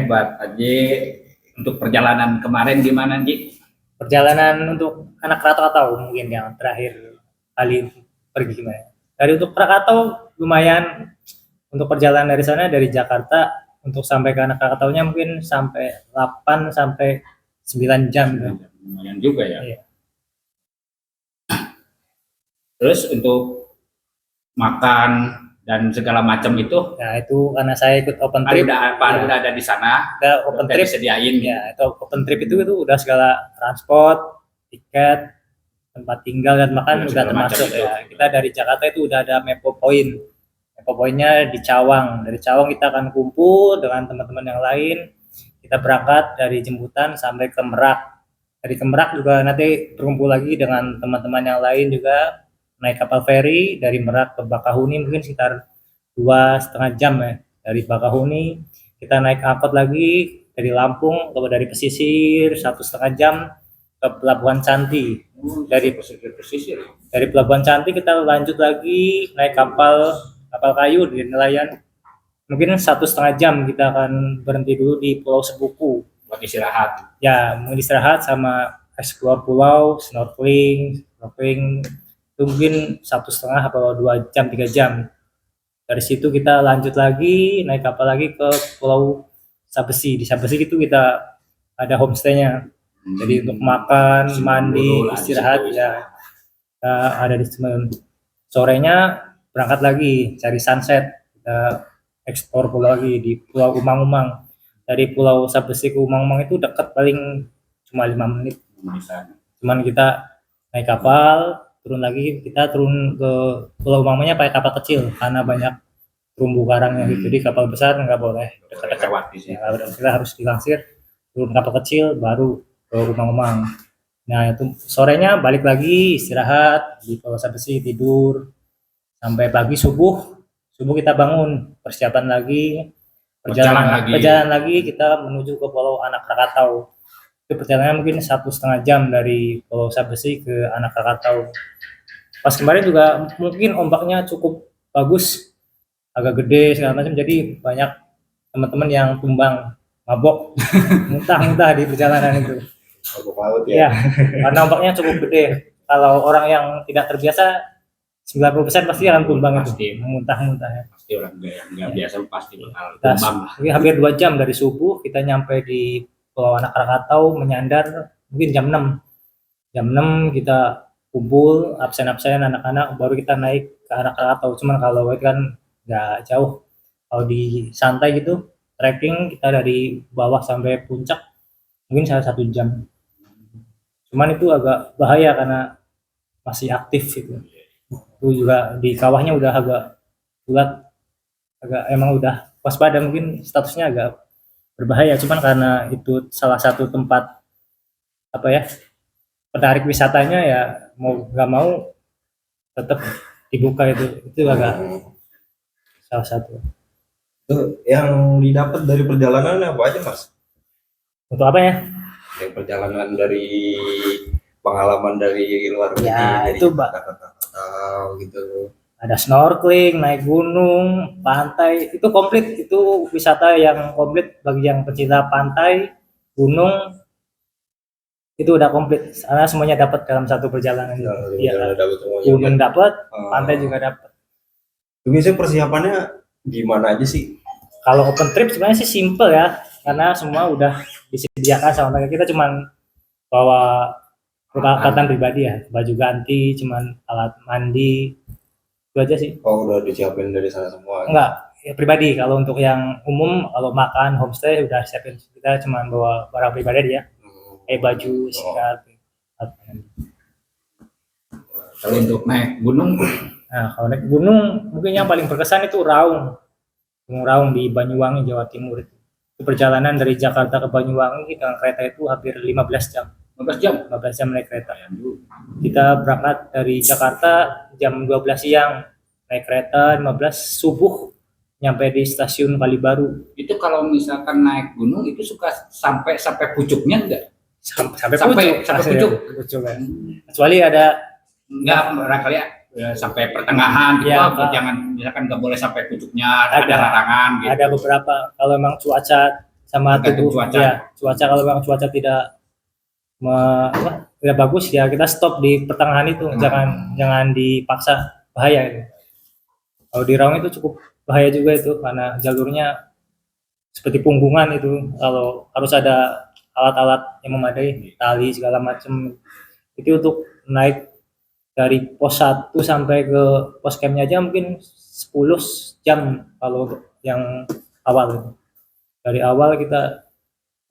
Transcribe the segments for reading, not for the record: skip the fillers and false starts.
buat Aji untuk perjalanan kemarin gimana Ji? Perjalanan untuk anak Krakatau mungkin yang terakhir kali pergi gimana? Dari untuk Krakatau lumayan, untuk perjalanan dari sana dari Jakarta untuk sampai ke anak Krakataunya mungkin sampai 8 sampai 9 jam. Lumayan juga ya. Iya. Terus untuk makan dan segala macam itu, Nah itu karena saya ikut open trip. udah ada di sana. Udah open trip disediain. Ya, itu open trip itu udah segala transport, tiket, tempat tinggal dan makan udah termasuk ya. Kita dari Jakarta itu udah ada Mepo Point. Mepo Point-nya di Cawang. Dari Cawang kita akan kumpul dengan teman-teman yang lain. Kita berangkat dari jemputan sampai ke Merak. Dari ke Merak juga nanti berkumpul lagi dengan teman-teman yang lain juga, naik kapal feri dari Merak ke Bakahuni mungkin sekitar 2,5 jam ya. Dari Bakahuni kita naik angkot lagi dari Lampung atau dari pesisir 1,5 jam ke Pelabuhan Canti. Dari Pelabuhan Canti kita lanjut lagi naik kapal kayu di nelayan. Mungkin 1,5 jam kita akan berhenti dulu di Pulau Sebuku buat istirahat. Ya, mau istirahat sama explore pulau, snorkeling itu mungkin 1,5 atau 2 jam 3 jam. Dari situ kita lanjut lagi naik kapal lagi ke Pulau Sabesi. Di Sabesi itu kita ada homestay-nya. Jadi untuk makan, mandi, istirahat ya ada di Semen. Sorenya berangkat lagi cari sunset. Kita eksplor pulau lagi di Pulau Umang-Umang. Dari Pulau Sabesi ke Umang-Umang itu dekat, paling cuma 5 menit. Cuman kita naik kapal, turun lagi, kita turun ke Pulau Umang-Umangnya pakai kapal kecil karena banyak terumbu karangnya gitu. Jadi kapal besar nggak boleh dekat-dekat. Ya, kita harus dilansir turun kapal kecil baru ke Umang-Umang. Nah itu sorenya balik lagi istirahat di Pulau Sabesi, tidur sampai pagi subuh kita bangun, persiapan lagi perjalanan lagi kita menuju ke Pulau Anak Krakatau. Itu perjalanan mungkin 1,5 jam dari Pulau Sabesi ke Anak Krakatau. Pas kemarin juga mungkin ombaknya cukup bagus, agak gede segala macam, jadi banyak teman-teman yang tumbang, mabok, muntah-muntah di perjalanan itu. Mabok laut ya. Karena ombaknya cukup gede. Kalau orang yang tidak terbiasa 90% pasti akan tumbang, itu muntah-muntah ya. Pasti orang nggak biasa pasti bakal tumbang lah. Hampir 2 jam dari subuh kita nyampe di Pulau Anak Krakatau, menyandar mungkin jam 6. Jam 6 kita kumpul absen-absen anak-anak, baru kita naik ke Anak Krakatau. Cuman kalau itu kan nggak jauh. Kalau di santai gitu trekking kita dari bawah sampai puncak mungkin 1 jam. Cuman itu agak bahaya karena masih aktif gitu. Itu juga di kawahnya udah agak bulat, emang udah waspada, mungkin statusnya agak berbahaya. Cuman karena itu salah satu tempat penarik wisatanya ya, mau nggak mau tetap dibuka. Itu agak salah satu. Yang didapat dari perjalanan apa aja Mas? Untuk apa ya? Yang perjalanan dari pengalaman dari luar negeri, ya dari itu gitu. Ada snorkeling, naik gunung, pantai, itu komplit. Itu wisata yang komplit bagi yang pecinta pantai, gunung, itu udah komplit karena semuanya dapat dalam satu perjalanan. Gunung dapat, pantai juga dapat. Biasanya persiapannya gimana aja sih? Kalau open trip sebenarnya sih simple ya, karena semua udah disediakan sama mereka. Kita cuman bawa peralatan pribadi ya, baju ganti, cuman alat mandi, itu aja sih. Oh, udah disiapin dari sana semua? Enggak, ya pribadi. Kalau untuk yang umum, kalau makan homestay udah siapin. Kita cuman bawa barang pribadi ya, baju, sikat. Kalau untuk naik gunung, nah kalau naik gunung mungkin yang paling berkesan itu Raung, Gunung Raung di Banyuwangi, Jawa Timur. Itu perjalanan dari Jakarta ke Banyuwangi dengan kereta itu hampir 15 jam. 15 jam naik kereta. Kita berangkat dari Jakarta jam 12 siang, naik kereta 15 subuh nyampe di stasiun Kalibaru. Itu kalau misalkan naik gunung itu suka sampai pucuknya enggak? Sampai pucuk kan. Kecuali ada enggak barangkali ya, sampai pertengahan gitu ya, jangan misalkan nggak boleh sampai pucuknya, ada larangan gitu. Ada beberapa, kalau memang cuaca sama Tergantung tubuh. cuaca. Ya, cuaca kalau memang cuaca tidak bagus ya kita stop di pertengahan itu, jangan dipaksa, bahaya itu. Kalau di Raung itu cukup bahaya juga itu karena jalurnya seperti punggungan itu, kalau harus ada alat-alat yang memadai, tali segala macam. Itu untuk naik dari pos 1 sampai ke pos campnya aja mungkin 10 jam kalau untuk yang awal itu. Dari awal kita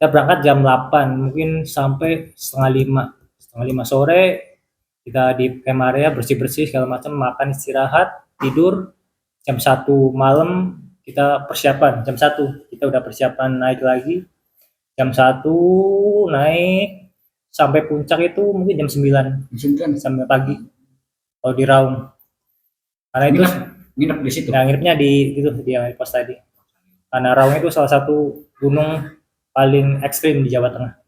berangkat jam 8 mungkin sampai setengah lima sore kita di camp area bersih-bersih segala macam, makan, istirahat, tidur. Jam 1 malam kita persiapan, jam 1 kita udah persiapan naik lagi, jam 1 naik sampai puncak itu mungkin jam 9 sampai pagi kalau di Raung, karena itu Nginep di situ. nah, nginepnya di pos tadi, karena Raung itu salah satu gunung paling ekstrim di Jawa Tengah.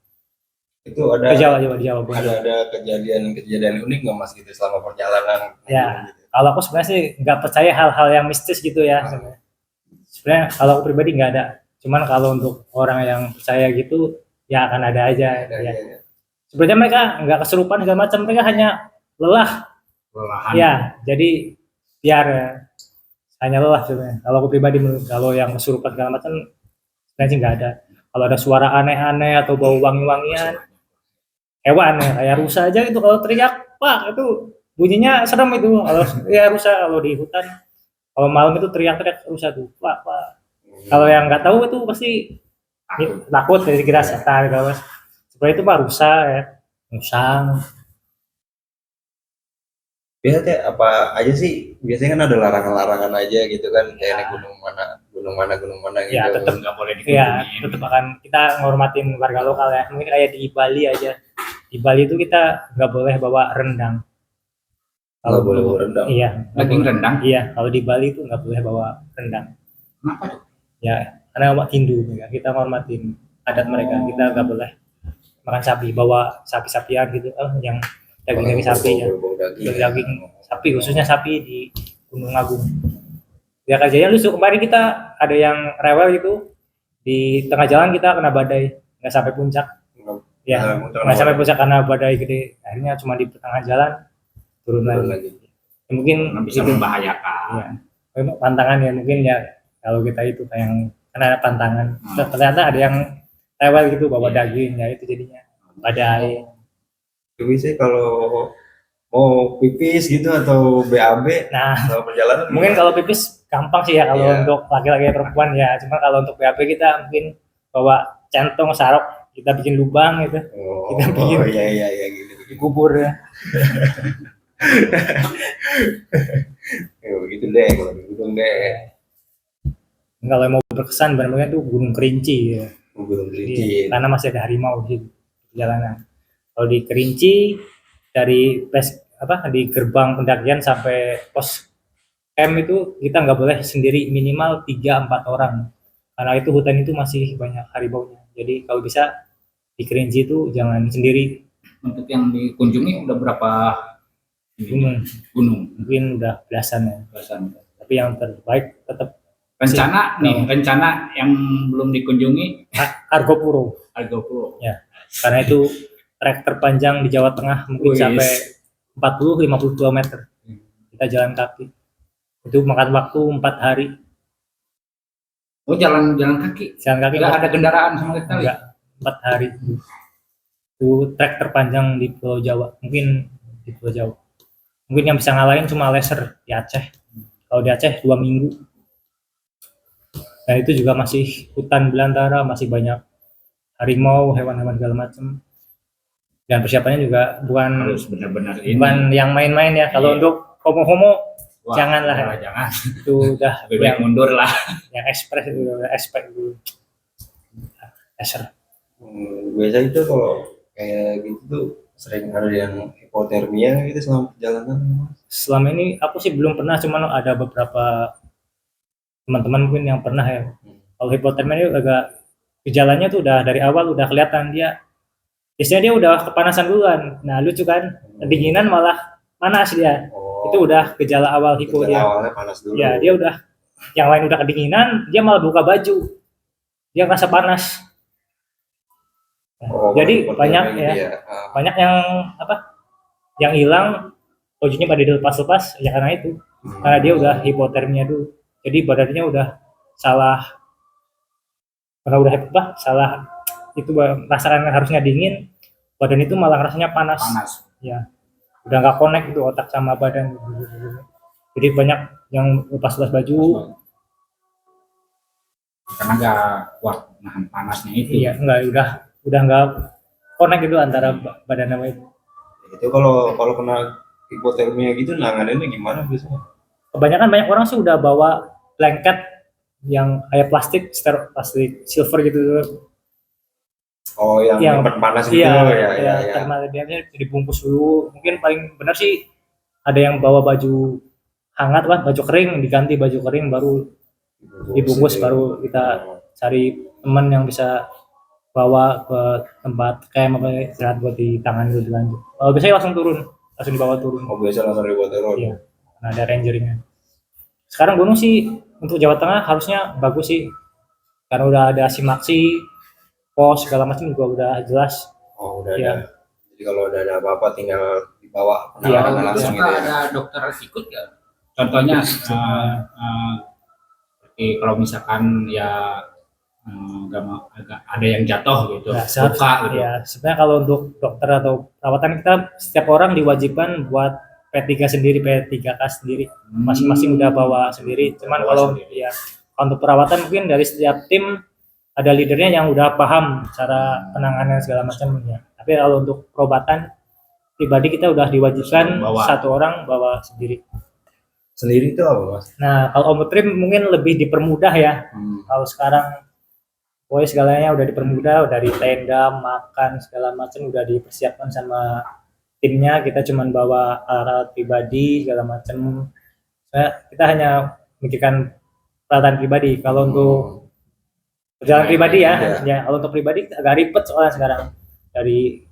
Itu ada Di Jawa Bogor. ada kejadian unik nggak Mas gitu selama perjalanan? Ya, Gitu. kalau aku sebenarnya sih nggak percaya hal-hal yang mistis gitu ya. Sebenarnya kalau aku pribadi nggak ada. Cuman kalau untuk orang yang percaya gitu, ya akan ada aja. Ada, Ya. ya. Sebenarnya mereka nggak kesurupan segala macam, mereka hanya lelah. Kelelahan. Ya, jadi biar hanya lelah sebenarnya. Kalau aku pribadi, kalau yang kesurupan segala macam, sebenarnya sih nggak ada. Kalau ada suara aneh-aneh atau bau wangi-wangian, hewan ya, kayak rusa aja itu kalau teriak, pak itu bunyinya serem itu. Kalau ya rusa kalau di hutan, kalau malam itu teriak-teriak rusa tuh, pak. Kalau yang nggak tahu itu pasti takut dari kira setan gitu mas. Seperti itu pak, rusa ya, musang. Biasanya apa aja sih? Biasanya kan ada larangan-larangan aja gitu kan, kayak naik gunung mana gitu. Ya tetap nggak boleh ya, dikunjungi. tetap akan kita ngormatin warga lokal ya. Mungkin kayak di Bali aja. Di Bali itu kita nggak boleh bawa rendang. Nggak boleh bawa rendang? Iya. Daging rendang. Iya, kalau di Bali itu nggak boleh bawa rendang. Kenapa tuh? Ya, karena umat Hindu ya. Kita ngormatin adat mereka. Kita nggak boleh makan sapi, bawa sapi-sapian gitu, yang daging sapi ya. Daging sapi, khususnya sapi di Gunung Agung. Ya kejadian lucu kemarin kita ada yang rewel gitu, di tengah jalan kita kena badai, nggak sampai puncak. Ya, nggak sampai puncak karena badai gede. Akhirnya cuma di pertengahan jalan turun lagi. Ya, mungkin bisa itu membahayakan. ya, pantangan ya mungkin ya, kalau kita itu kayak karena ada pantangan. Ternyata ada yang rewel gitu bawa daging, ya itu jadinya badai. Biasanya kalau mau pipis gitu atau BAB Nah, selama perjalanan mungkin kalau pipis gampang sih ya kalau Iya. untuk laki-laki perempuan ya. Cuma kalau untuk BAB kita mungkin bawa centong sarok, kita bikin lubang gitu, kita bikin iya gitu. dikubur ya. Ya begitu deh kalau di gunung deh. Kalau mau berkesan benar-benar tuh Gunung Kerinci ya. Gunung Jadi, Kelinci. karena masih ada harimau di perjalanan. Kalau di Kerinci dari di gerbang pendakian sampai pos camp itu kita nggak boleh sendiri, minimal 3-4 orang karena itu hutan itu masih banyak harimaunya. Jadi kalau bisa di Kerinci itu jangan sendiri. Untuk yang dikunjungi udah berapa gunung? Mungkin udah belasan ya. Tapi yang terbaik tetap rencana yang belum dikunjungi Argopuro. Ya, karena itu trek terpanjang di Jawa Tengah, mungkin sampai 40-50 km kita jalan kaki. Itu makan waktu 4 hari. Oh, jalan kaki. Nggak ada kendaraan sama sekali. Enggak, 4 hari. Itu trek terpanjang di Pulau Jawa, mungkin di Pulau Jawa. Mungkin yang bisa ngalahin cuma Leser di Aceh. Kalau di Aceh 2 minggu. Nah itu juga masih hutan belantara, masih banyak harimau, hewan-hewan segala macam. Dan persiapannya juga Harus benar-benar bukan yang main-main ya. Kalau untuk homo-homo janganlah. Jangan. Itu udah Lebih baik mundur lah. yang ekspres itu, expect dulu. Leser. Biasa itu kalau kayak gitu tuh sering ada yang hipotermia gitu selama perjalanan. Selama ini aku sih belum pernah, cuman ada beberapa teman-teman mungkin yang pernah ya. Kalau hipotermia itu agak gejalanya tuh udah dari awal udah kelihatan biasanya dia udah kepanasan duluan. Nah lucu kan, kedinginan malah panas dia. Itu udah gejala awal hipo dia. Awalnya panas dulu. Ya dia udah, yang lain udah kedinginan, dia malah buka baju, dia ngerasa panas. Oh, Jadi kalau banyak hipotermia gitu ya, Ah. banyak yang apa? Yang hilang bajunya pada dilepas-lepas ya karena itu. Karena dia udah hipotermia dulu. Jadi badannya udah salah, karena udah apa? Salah itu rasakan harusnya dingin, badan itu malah rasanya panas. Panas. Ya, udah nggak connect itu otak sama badan. Jadi banyak yang lepas-lepas baju. Karena nggak kuat nahan panasnya itu. Iya, udah nggak connect itu antara badan sama itu. Itu kalau kalau kena hipotermia gitu nanganannya gimana biasanya? Kebanyakan banyak orang sih udah bawa blanket yang kayak plastik silver gitu. Oh, yang Yang nyimpen panas itu iya, ya, ya, ya. karena dia dibungkus dulu. Mungkin paling benar sih ada yang bawa baju hangat lah, baju kering, diganti baju kering baru dibungkus, gitu. baru kita cari teman yang bisa bawa ke tempat kayak apa istirahat buat di tangan dulu dilanjut. Kalau biasanya langsung dibawa turun. Oh, biasa langsung hipotermia. Iya, karena ada rangernya. Sekarang gunung sih untuk Jawa Tengah harusnya bagus sih, karena udah ada simaksi, pos segala macam juga udah jelas. Oh, udah Iya. ada. Jadi kalau udah ada apa-apa tinggal dibawa Iya, penanganan Itu langsung suka gitu ya. ada dokter ikut ya. Contohnya seperti kalau misalkan ya agak ada yang jatuh gitu, Nah, luka gitu. ya, sebenarnya kalau untuk dokter atau perawatan kita setiap orang diwajibkan buat P3 sendiri, P3K sendiri. Masing-masing udah bawa sendiri. Cuman Bawa kalau sendiri. ya untuk perawatan mungkin dari setiap tim ada leadernya yang udah paham cara penanganan segala macamnya. Tapi kalau untuk perobatan pribadi kita udah diwajibkan Bawa. satu orang bawa sendiri. Sendiri itu apa, Mas? Nah, kalau Omotrip mungkin lebih dipermudah ya. Kalau sekarang pokoknya segalanya udah dipermudah, dari tenda, makan segala macam udah dipersiapkan sama timnya. Kita cuman bawa alat pribadi segala macam. Kita hanya memikirkan peralatan pribadi. Kalau untuk perjalanan pribadi ya, kalau untuk pribadi agak ribet soalnya sekarang. Dari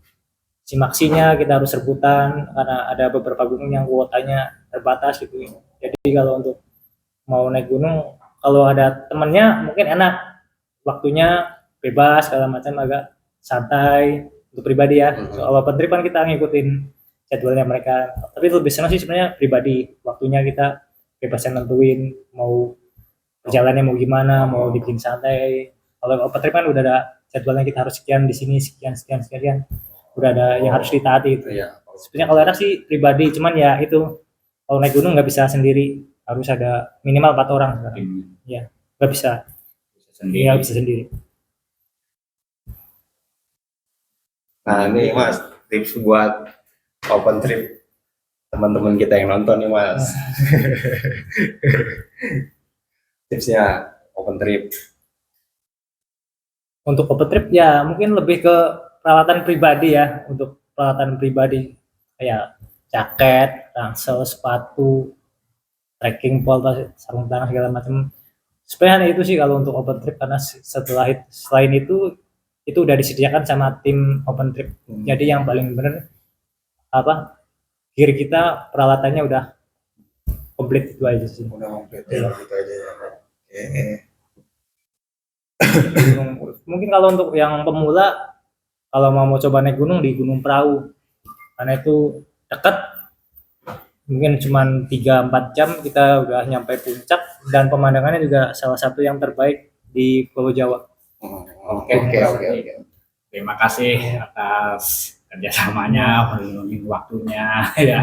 simaksinya kita harus rebutan karena ada beberapa gunung yang kuotanya terbatas gitu. Jadi kalau untuk mau naik gunung, kalau ada temennya mungkin enak, waktunya bebas segala macam, agak santai untuk pribadi ya. Soal open trip kan kita ngikutin jadwalnya mereka, tapi lebih senang sih sebenarnya pribadi, waktunya kita bebas yang nentuin mau perjalanannya mau gimana, mau dibikin santai. Kalau open trip kan udah ada jadwalnya, kita harus sekian di sini, sekian, udah ada yang harus ditaati itu. Iya. Sebenarnya kalau enak sih pribadi, cuman ya itu kalau naik gunung nggak bisa sendiri, harus ada minimal 4 orang. Ya, nggak bisa. Iya, bisa sendiri. Nah, ini Mas, tips buat open trip teman-teman kita yang nonton nih, Mas. Tipsnya open trip. Untuk open trip ya mungkin lebih ke peralatan pribadi ya. Untuk peralatan pribadi kayak jaket, ransel, sepatu, trekking pole, sarung tangan segala macam. Sebenarnya itu sih kalau untuk open trip, karena selain itu udah disediakan sama tim open trip. Jadi yang paling benar apa, gear kita peralatannya udah komplit, itu aja sih. Udah komplit ya, gitu aja ya. Oke. Mungkin kalau untuk yang pemula, kalau mau coba naik gunung di Gunung Perahu, karena itu dekat, mungkin cuma 3-4 jam kita udah nyampe puncak, dan pemandangannya juga salah satu yang terbaik di Pulau Jawa. Oke. Terima kasih atas kerjasamanya, waktunya ya.